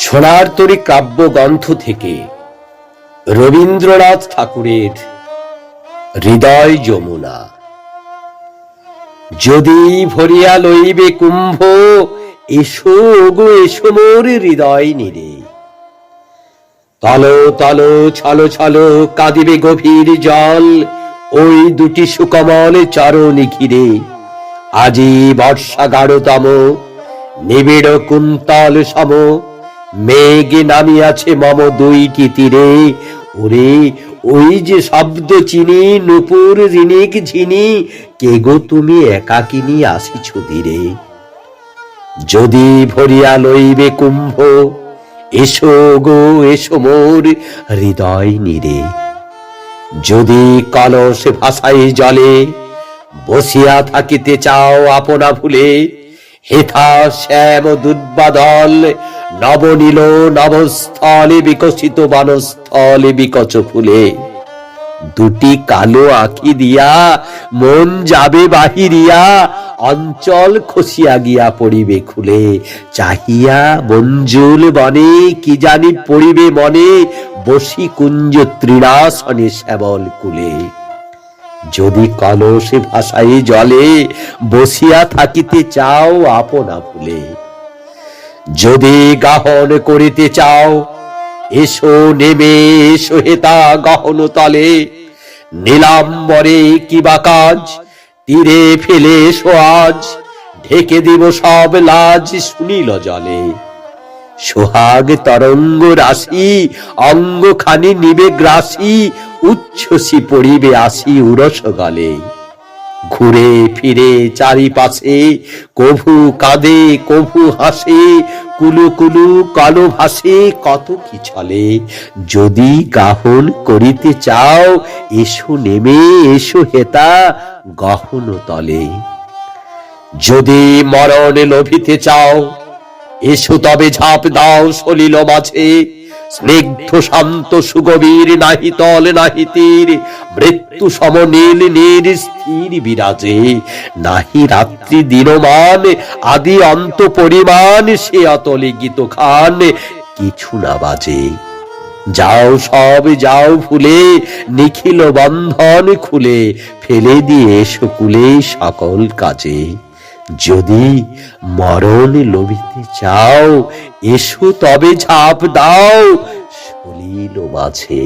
সোনার তরী কাব্যগ্রন্থ থেকে রবীন্দ্রনাথ ঠাকুরের হৃদয় যমুনা। যদি ভরিয়া লইবে কুম্ভ, এসো গো এসো মোর হৃদয় নীরে। তল তল ছল ছল কাঁদিবে গভীর জল, ওই দুটি সুকমল চরণ ঘিরে। আজি বর্ষা গাঢ়তম, নিবিড় কুন্তল সম, মেঘ নামিয়াছে মম দুইটি তীরে। ওরে ওই যে শব্দ চিনি, নূপুর ঋণিক ঝিনি, কে গো তুমি একাকিনী আসিছ ধীরে। যদি ভরিয়া লইবে কুম্ভ, এসো গো এসো মোর হৃদয় নীরে। যদি কলস ভাসাই জলে, বসিয়া থাকিতে চাও আপনা ভুলে। হেথা শ্যাম দুর্বাদল, নবনীল নবস্থলে বিকশিত বনস্থলে বিকচ ফুলে। দুটি কালো আঁখি দিয়া মন যাবে বাহিরিয়া, অঞ্চল খসিয়া গিয়া পড়িবে খুলে। চাহিয়া বঞ্জুল বনে, কি জানি পড়িবে মনে, বসি কুঞ্জ তৃণাসনে শ্যামল কুলে। যদি কলসে ভাসাই জলে, বসিয়া থাকিতে চাও আপনা ভুলে। যদি গাহন করিতে চাও, এসো নেমে এসো হেতা গহন তলে। নীলাম্বরে কিবা কাজ, তীরে ফেলে এসো আজ, ঢেকে দিব সব লাজ শুনিল জলে। সোহাগ তরঙ্গ রাশি, অঙ্গ খানি নিবে গ্রাসী, উচ্ছ্বসী পড়িবে আসি উরস গলে। ঘুরে ফিরে চারিপাশে, কভু কাঁদে কভু হাসে, কুলু কুলু কালো ভাসে কত কি চলে। যদি গাহন করিতে চাও, এসো নেমে এসো হেতা গহন তলে। যদি মরণ লোভিতে চাও, এসো তবে ঝাঁপ দাও সলিল মাঝে। স্নিগ্ধ শান্ত সুগভীর, নাহি তল নাহি তীর, মৃত্যু সম নীল নীর স্থির বিরাজে। নাহি রাত্রি দিনমান, আদি অন্ত পরিমাণ, সে অতলে গীত খান কিছু না বাজে। যাও সব যাও ভুলে, নিখিল বন্ধন খুলে, ফেলে দিয়ে এসো কুলে সকল কাজে। যদি মরণ লোভিতে চাও, এসো তবে ঝাঁপ দাও সলিল মাঝে।